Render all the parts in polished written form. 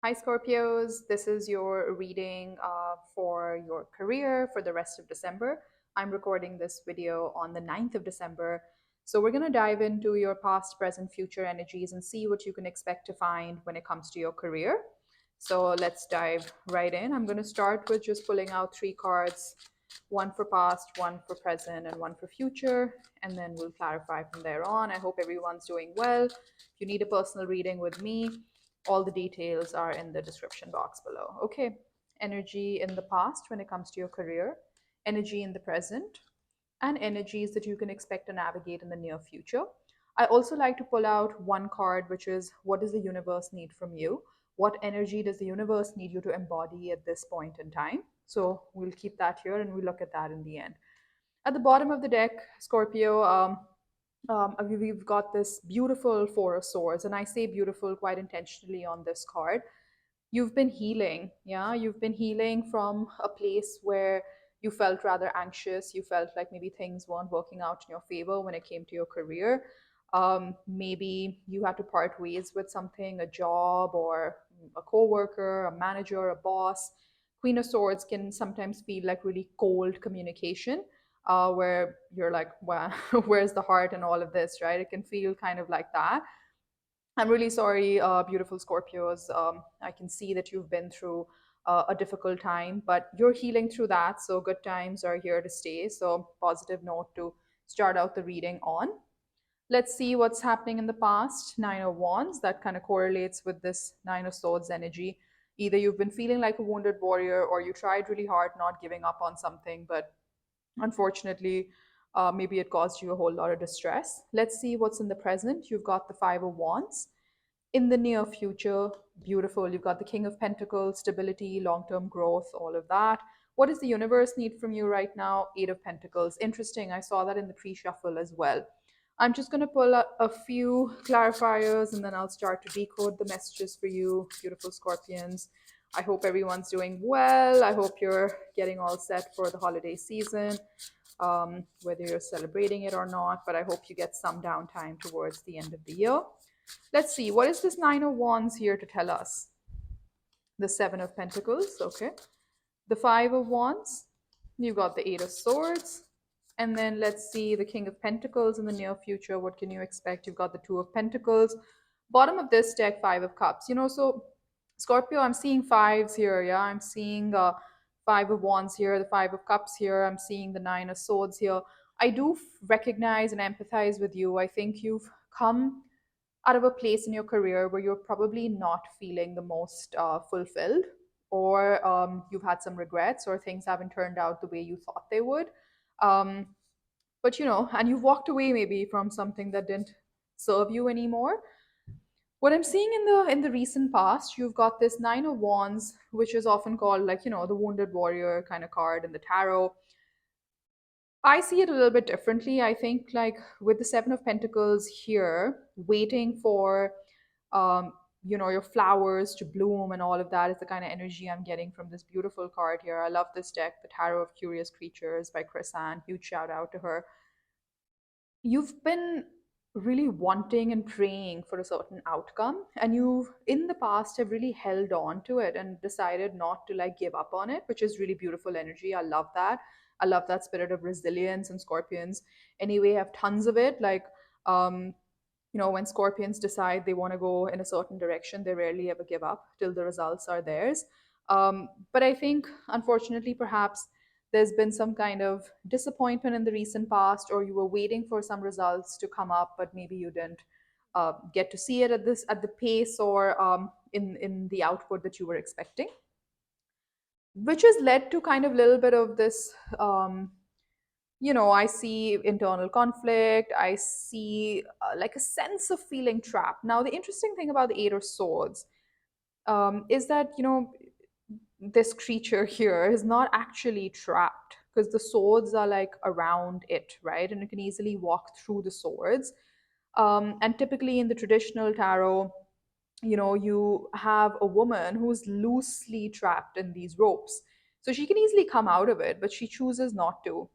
Hi, Scorpios. This is your reading for your career for the rest of December. I'm recording this video on the 9th of December. So, we're going to dive into your past, present, future energies and see what you can expect to find when it comes to your career. So, let's dive right in. I'm going to start with just pulling out three cards, one for past, one for present, and one for future. And then we'll clarify from there on. I hope everyone's doing well. If you need a personal reading with me, all the details are in the description box below. Okay, energy in the past when it comes to your career, energy in the present, and energies that you can expect to navigate in the near future. I also like to pull out one card, which is what does the universe need from you? What energy does the universe need you to embody at this point in time? So we'll keep that here and we'll look at that in the end. At the bottom of the deck, Scorpio, we've got this beautiful Four of Swords, and I say beautiful quite intentionally on this card. You've been healing, yeah? You've been healing from a place where you felt rather anxious. You felt like maybe things weren't working out in your favor when it came to your career. Maybe you had to part ways with something, a job or a coworker, a manager, a boss. Queen of Swords can sometimes feel like really cold communication, where you're like, well, where's the heart and all of this, right? It can feel kind of like that. I'm really sorry, beautiful Scorpios. I can see that you've been through a difficult time, but you're healing through that. So good times are here to stay. So, positive note to start out the reading on. Let's see what's happening in the past. Nine of Wands, that kind of correlates with this Nine of Swords energy. Either you've been feeling like a wounded warrior or you tried really hard not giving up on something, but unfortunately, maybe it caused you a whole lot of distress. Let's see what's in the present. You've got the Five of Wands. In the near future, beautiful. You've got the King of Pentacles, stability, long term growth, all of that. What does the universe need from you right now? Eight of Pentacles. Interesting. I saw that in the pre shuffle as well. I'm just going to pull a few clarifiers and then I'll start to decode the messages for you, beautiful Scorpions. I hope everyone's doing well. I hope you're getting all set for the holiday season, whether you're celebrating it or not, but I hope you get some downtime towards the end of the year. Let's see, what is this Nine of Wands here to tell us? The Seven of Pentacles, okay. The Five of Wands, you've got the Eight of Swords, and then let's see the King of Pentacles in the near future. What can you expect? You've got the Two of Pentacles. Bottom of this deck, Five of Cups. So Scorpio, I'm seeing fives here. Yeah, I'm seeing Five of Wands here, the Five of Cups here. I'm seeing the Nine of Swords here. I do recognize and empathize with you. I think you've come out of a place in your career where you're probably not feeling the most fulfilled, or you've had some regrets, or things haven't turned out the way you thought they would. Um, but and you've walked away maybe from something that didn't serve you anymore. What I'm seeing in the recent past, you've got this Nine of Wands, which is often called, like, the wounded warrior kind of card in the tarot. I see it a little bit differently. I think, like, with the Seven of Pentacles here, waiting for your flowers to bloom and all of that is the kind of energy I'm getting from this beautiful card here. I love this deck, the Tarot of Curious Creatures by Chris Ann. Huge shout out to her. You've been really wanting and praying for a certain outcome, and you've in the past have really held on to it and decided not to, like, give up on it, which is really beautiful energy. I love that. I love that spirit of resilience, and Scorpions anyway have tons of it. Like, um when Scorpions decide they want to go in a certain direction, they rarely ever give up till the results are theirs. But I think, unfortunately, perhaps there's been some kind of disappointment in the recent past, or you were waiting for some results to come up, but maybe you didn't get to see it at the pace, or in the output that you were expecting, which has led to kind of little bit of this. I see internal conflict. I see like a sense of feeling trapped. Now, the interesting thing about the Eight of Swords is that, this creature here is not actually trapped, because the swords are like around it, right? And it can easily walk through the swords. And typically in the traditional tarot, you have a woman who's loosely trapped in these ropes. So she can easily come out of it, but she chooses not to.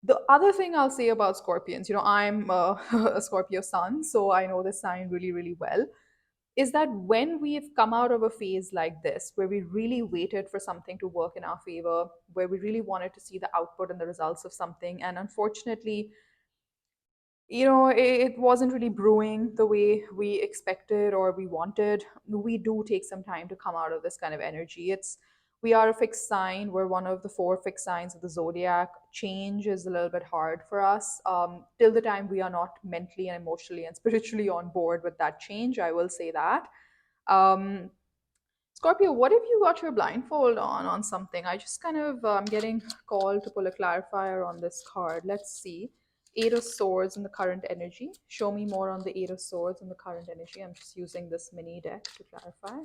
The other thing I'll say about Scorpions, I'm a Scorpio sun, so I know this sign really, really well. is that when we've come out of a phase like this, where we really waited for something to work in our favor, where we really wanted to see the output and the results of something, and unfortunately, it wasn't really brewing the way we expected or we wanted, we do take some time to come out of this kind of energy. We are a fixed sign. We're one of the four fixed signs of the zodiac. Change is a little bit hard for us, till the time we are not mentally and emotionally and spiritually on board with that change, I will say that. um, Scorpio, what if you got your blindfold on something? I just kind of getting called to pull a clarifier on this card. Let's see. Eight of Swords and the current energy. Show me more on the Eight of Swords and the current energy. I'm just using this mini deck to clarify.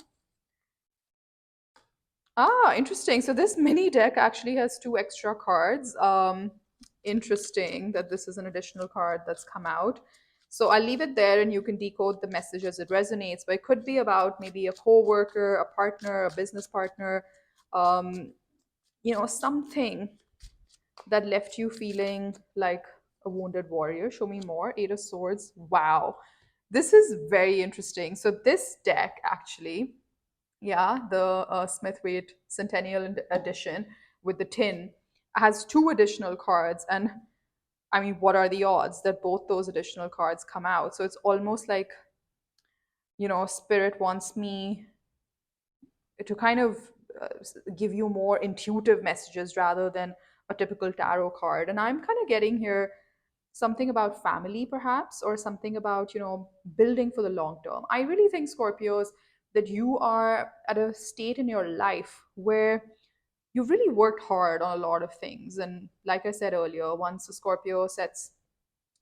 Ah, interesting. So this mini deck actually has two extra cards. Interesting that this is an additional card that's come out. So I'll leave it there and you can decode the message as it resonates. But it could be about maybe a co-worker, a partner, a business partner, um, something that left you feeling like a wounded warrior. Show me more. Eight of Swords. Wow. This is very interesting. So this deck actually, yeah, the Smithwaite Centennial Edition with the tin has two additional cards. And I mean, what are the odds that both those additional cards come out? So it's almost like, Spirit wants me to kind of uh, give you more intuitive messages rather than a typical tarot card. And I'm kind of getting here something about family, perhaps, or something about, building for the long term. I really think, Scorpios, that you are at a state in your life where you've really worked hard on a lot of things. And like I said earlier, once a Scorpio sets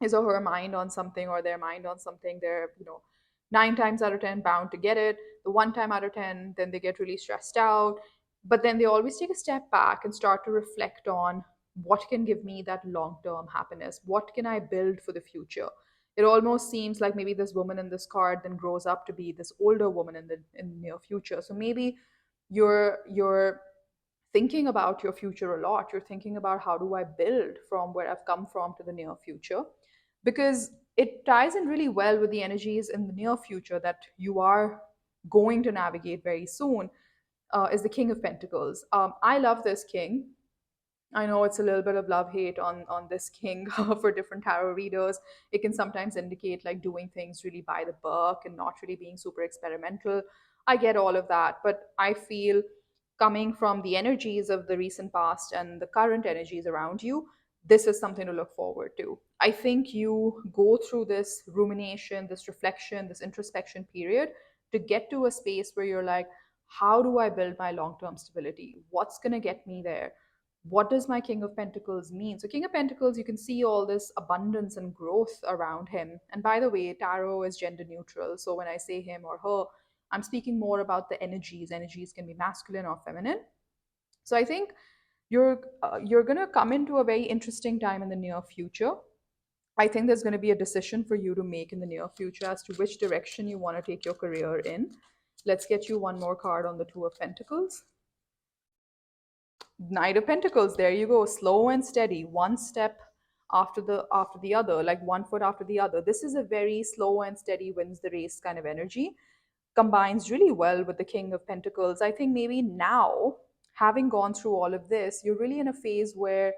his or her mind on something or their mind on something, they're, 9 times out of 10 bound to get it. The one time out of 10, then they get really stressed out. But then they always take a step back and start to reflect on what can give me that long term happiness? What can I build for the future? It almost seems like maybe this woman in this card then grows up to be this older woman in the near future. So maybe you're thinking about your future a lot. You're thinking about how do I build from where I've come from to the near future, because it ties in really well with the energies in the near future that you are going to navigate very soon. Is the King of Pentacles. I love this king. I know it's a little bit of love hate on this king for different tarot readers. It can sometimes indicate like doing things really by the book and not really being super experimental. I get all of that, but I feel coming from the energies of the recent past and the current energies around you, this is something to look forward to. I think you go through this rumination, this reflection, this introspection period to get to a space where you're like, how do I build my long term stability? What's going to get me there? What does my King of Pentacles mean? So, King of Pentacles, you can see all this abundance and growth around him. And by the way, tarot is gender neutral. So, when I say him or her, I'm speaking more about the energies. Energies can be masculine or feminine. So, I think you're going to come into a very interesting time in the near future. I think there's going to be a decision for you to make in the near future as to which direction you want to take your career in. Let's get you one more card on the Two of Pentacles. Knight of Pentacles, there you go, slow and steady, one step after the other, like one foot after the other. This is a very slow and steady wins the race kind of energy. Combines really well with the King of Pentacles. I think maybe now, having gone through all of this, you're really in a phase where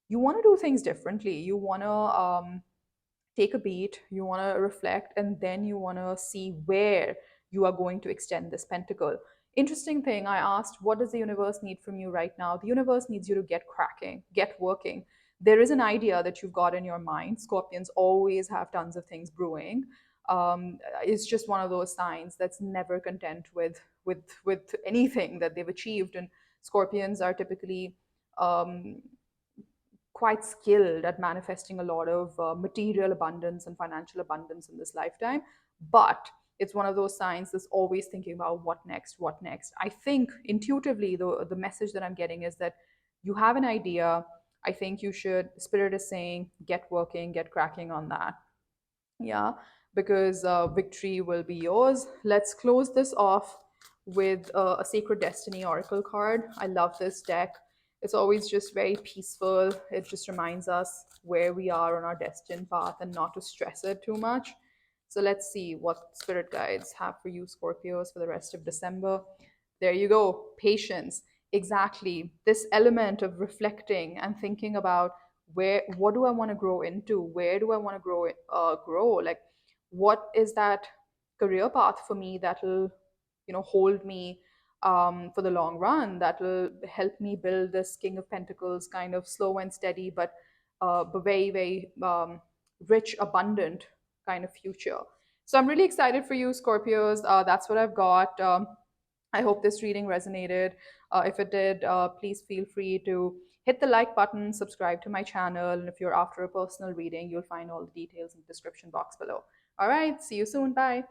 you want to do things differently. You want to take a beat, you want to reflect, and then you want to see where you are going to extend this pentacle. Interesting thing, I asked, what does the universe need from you right now? The universe needs you to get cracking, get working. There is an idea that you've got in your mind. Scorpions always have tons of things brewing. It's just one of those signs that's never content with anything that they've achieved. And Scorpions are typically quite skilled at manifesting a lot of material abundance and financial abundance in this lifetime. But it's one of those signs that's always thinking about what next, what next. I think intuitively, the message that I'm getting is that you have an idea. I think you should, Spirit is saying, get working, get cracking on that. Yeah, because victory will be yours. Let's close this off with a Sacred Destiny Oracle card. I love this deck. It's always just very peaceful. It just reminds us where we are on our destined path and not to stress it too much. So let's see what spirit guides have for you, Scorpios, for the rest of December. There you go, patience. Exactly. This element of reflecting and thinking about what do I want to grow into? Where do I want to grow? Like, what is that career path for me that'll, hold me for the long run, that will help me build this King of Pentacles kind of slow and steady, but very, very rich, abundant kind of future. So I'm really excited for you, Scorpios. That's what I've got. I hope this reading resonated. If it did, please feel free to hit the like button, subscribe to my channel, and if you're after a personal reading, you'll find all the details in the description box below. All right, see you soon. Bye.